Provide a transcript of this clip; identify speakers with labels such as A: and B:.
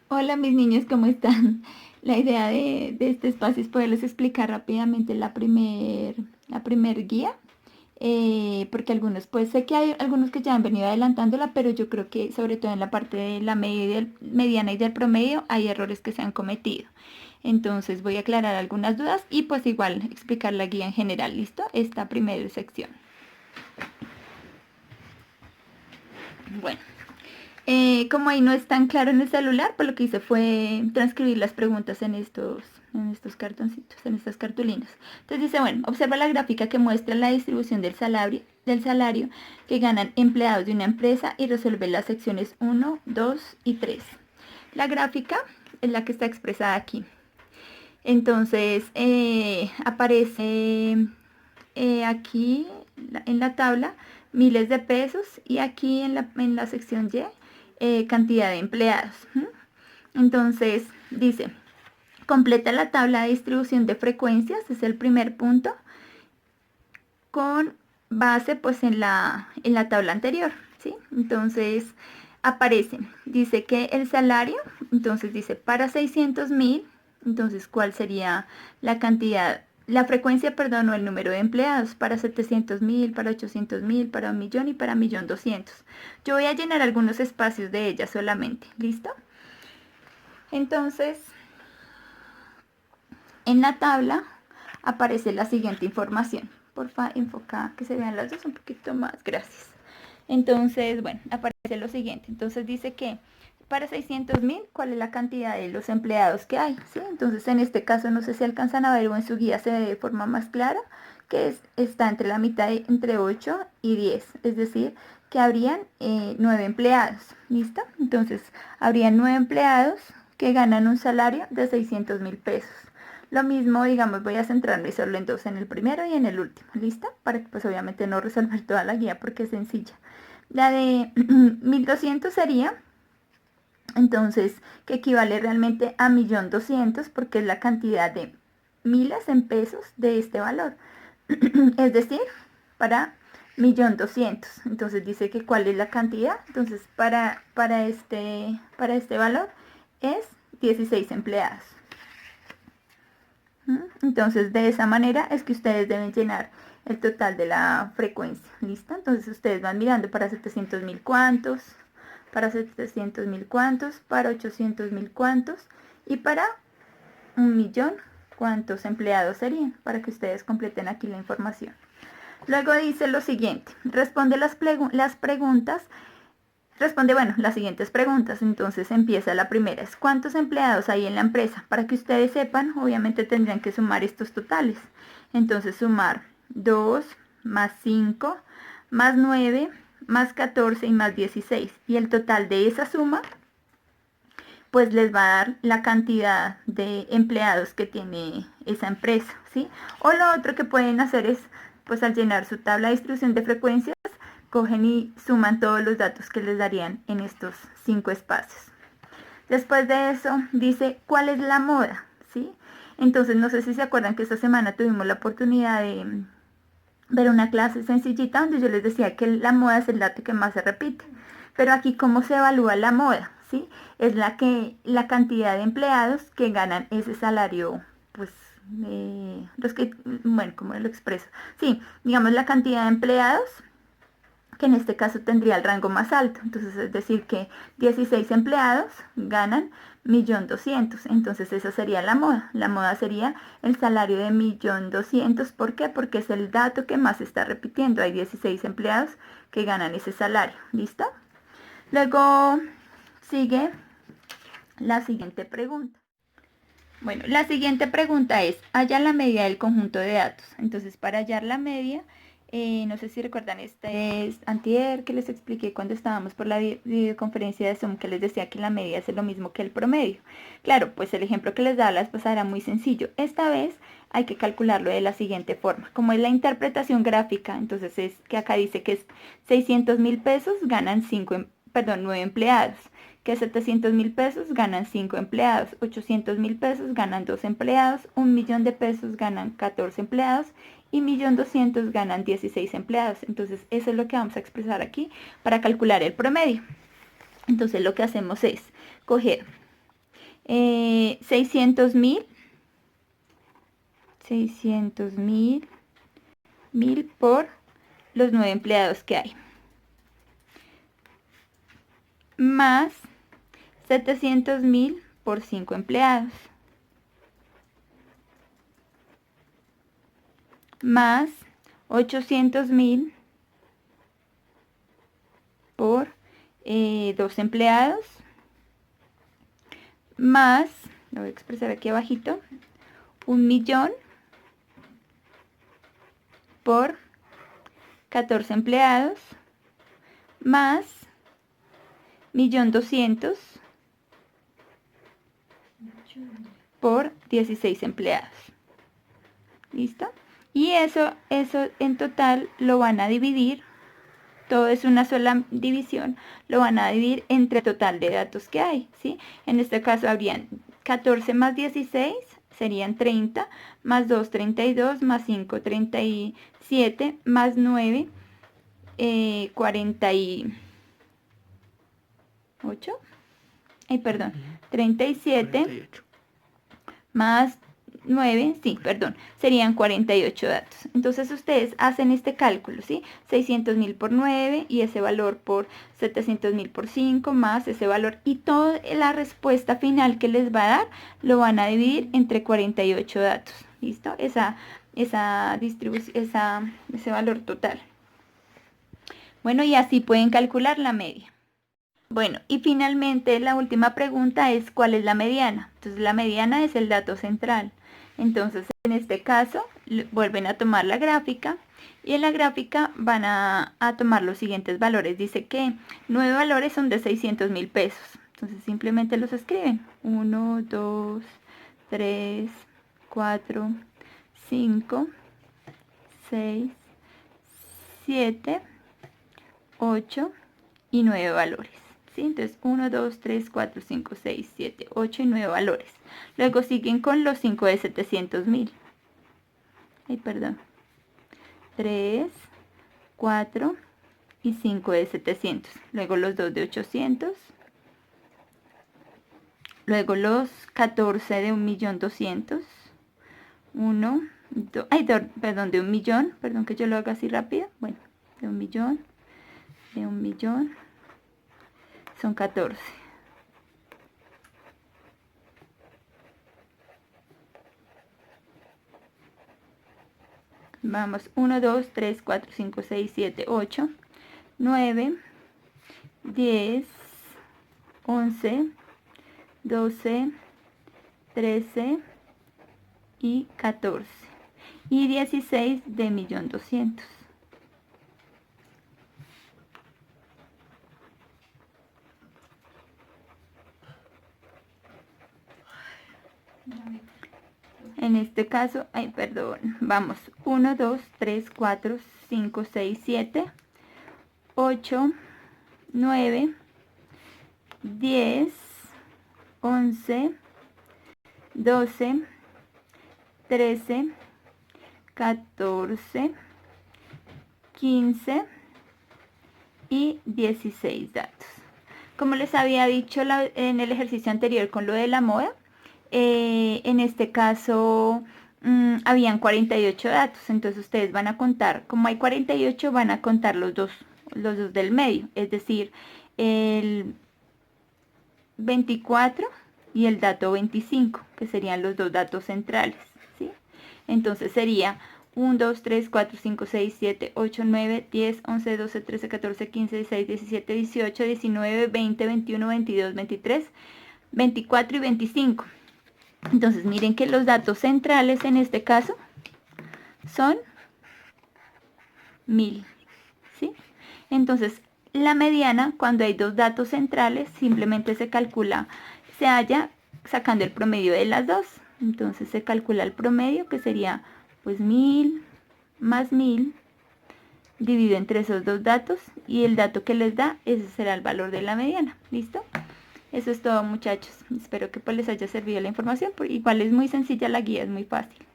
A: Hola mis niños, ¿cómo están? La idea de este espacio es poderles explicar rápidamente la primer guía, porque algunos, pues sé que hay algunos que ya han venido adelantándola, pero yo creo que sobre todo en la parte de la mediana y del promedio hay errores que se han cometido. Entonces voy a aclarar algunas dudas y pues igual explicar la guía en general, ¿listo? Esta primera sección. Bueno. Como ahí no es tan claro en el celular, pues lo que hice fue transcribir las preguntas en estos cartoncitos, en estas cartulinas. Entonces dice, bueno, observa la gráfica que muestra la distribución del salario que ganan empleados de una empresa y resuelve las secciones 1, 2 y 3. La gráfica es la que está expresada aquí. Entonces aparece aquí en la tabla miles de pesos y aquí en la sección Y cantidad de empleados. Entonces dice, completa la tabla de distribución de frecuencias, es el primer punto, con base pues en la tabla anterior, ¿sí? Entonces aparece, dice que el salario, entonces dice para 600.000, entonces ¿cuál sería la cantidad? La frecuencia, perdón, o el número de empleados para 700.000, para 800.000, para 1.000.000 y para 1.200.000. Yo voy a llenar algunos espacios de ella solamente, ¿listo? Entonces, en la tabla aparece la siguiente información. Porfa, enfoca que se vean las dos un poquito más. Gracias. Entonces, bueno, aparece lo siguiente. Entonces dice que para 600.000, ¿cuál es la cantidad de los empleados que hay? ¿Sí? Entonces, en este caso, no sé si alcanzan a ver o en su guía se ve de forma más clara, que está entre la mitad, entre 8 y 10. Es decir, que habrían 9 empleados. ¿Listo? Entonces, habrían 9 empleados que ganan un salario de 600.000 pesos. Lo mismo, digamos, voy a centrarme solo en dos, en el primero y en el último, ¿lista? Para que pues obviamente no resolver toda la guía porque es sencilla. La de 1.200 sería, entonces, que equivale realmente a 1.200.000 porque es la cantidad de miles en pesos de este valor. Es decir, para 1.200.000. Entonces dice que cuál es la cantidad. Entonces, para este valor es 16 empleados. Entonces, de esa manera es que ustedes deben llenar el total de la frecuencia. ¿Listo? Entonces, ustedes van mirando para 700.000 cuántos, para 700.000 cuántos, para 800.000 cuántos y para 1.000.000 cuántos empleados serían, para que ustedes completen aquí la información. Luego dice lo siguiente, responde las preguntas. Responde, bueno, las siguientes preguntas. Entonces empieza la primera. Es ¿cuántos empleados hay en la empresa? Para que ustedes sepan, obviamente tendrían que sumar estos totales. Entonces sumar 2 más 5 más 9 más 14 y más 16. Y el total de esa suma, pues les va a dar la cantidad de empleados que tiene esa empresa, ¿sí? O lo otro que pueden hacer es, pues al llenar su tabla de distribución de frecuencias, cogen y suman todos los datos que les darían en estos 5 espacios. Después de eso dice cuál es la moda, ¿sí? Entonces no sé si se acuerdan que esta semana tuvimos la oportunidad de ver una clase sencillita donde yo les decía que la moda es el dato que más se repite. Pero aquí cómo se evalúa la moda, ¿sí? Es la cantidad de empleados que ganan ese salario, pues los que, bueno, ¿cómo lo expreso? Sí, digamos la cantidad de empleados que en este caso tendría el rango más alto. Entonces, es decir, que 16 empleados ganan 1.200.000. Entonces, esa sería la moda. La moda sería el salario de 1.200.000. ¿Por qué? Porque es el dato que más se está repitiendo. Hay 16 empleados que ganan ese salario. ¿Listo? Luego sigue la siguiente pregunta. Bueno, la siguiente pregunta es, halla la media del conjunto de datos. Entonces, para hallar la media, no sé si recuerdan, este es antier que les expliqué cuando estábamos por la videoconferencia de Zoom, que les decía que la media es lo mismo que el promedio. Claro, pues el ejemplo que les daba la vez pasada era muy sencillo. Esta vez hay que calcularlo de la siguiente forma. Como es la interpretación gráfica, entonces es que acá dice que es 600.000 pesos ganan 9 empleados, que 700.000 pesos ganan 5 empleados, 800.000 pesos ganan 2 empleados, 1.000.000 de pesos ganan 14 empleados y 1.200.000 ganan 16 empleados. Entonces eso es lo que vamos a expresar aquí para calcular el promedio. Entonces lo que hacemos es coger 600.000 por los 9 empleados que hay, más 700.000 por 5 empleados, más 800.000 por 2 empleados, más, lo voy a expresar aquí abajito, 1.000.000 por 14 empleados, más 1.200.000 por 16 empleados. ¿Listo? Y eso en total lo van a dividir, todo es una sola división, lo van a dividir entre el total de datos que hay, ¿sí? En este caso habrían 14 más 16 serían 30, más 2, 32, más 5, 37, más 9, 48, ay, perdón, 37,
B: 48.
A: más 9, sí, perdón, serían 48 datos. Entonces ustedes hacen este cálculo, ¿sí? 600.000 por 9 y ese valor por 700.000 por 5 más ese valor, y toda la respuesta final que les va a dar lo van a dividir entre 48 datos. ¿Listo? Esa distribución, ese valor total. Bueno, y así pueden calcular la media. Bueno, y finalmente la última pregunta es ¿cuál es la mediana? Entonces la mediana es el dato central. Entonces en este caso vuelven a tomar la gráfica y en la gráfica van a tomar los siguientes valores. Dice que 9 valores son de 600.000 pesos. Entonces simplemente los escriben. 1, 2, 3, 4, 5, 6, 7, 8 y 9 valores. ¿Sí? Entonces 1, 2, 3, 4, 5, 6, 7, 8 y 9 valores. Luego siguen con los 5 de 700.000. Ay, perdón. 3, 4 y 5 de 700. Luego los 2 de 800. Luego los 14 de 1.200.000. 1, 2, ay, perdón, de 1.000.000. Perdón que yo lo haga así rápido. Bueno, de 1.000.000. De 1.000.000. Son 14. Vamos, 1, 2, 3, 4, 5, 6, 7, 8, 9, 10, 11, 12, 13 y 14. Y 16 de 1.200.000. En este caso, ay, perdón, vamos, 1, 2, 3, 4, 5, 6, 7, 8, 9, 10, 11, 12, 13, 14, 15 y 16 datos. Como les había dicho en el ejercicio anterior con lo de la moda, en este caso habían 48 datos, entonces ustedes van a contar, como hay 48, van a contar los dos del medio, es decir, el 24 y el dato 25, que serían los dos datos centrales, ¿sí? Entonces sería 1, 2, 3, 4, 5, 6, 7, 8, 9, 10, 11, 12, 13, 14, 15, 16, 17, 18, 19, 20, 21, 22, 23, 24 y 25. Entonces miren que los datos centrales en este caso son 1.000, ¿sí? Entonces la mediana, cuando hay dos datos centrales, simplemente se calcula, se halla sacando el promedio de las dos. Entonces se calcula el promedio, que sería pues 1.000 más 1.000 dividido entre esos dos datos, y el dato que les da, ese será el valor de la mediana. ¿Listo? Eso es todo, muchachos. Espero que pues les haya servido la información. Igual es muy sencilla la guía, es muy fácil.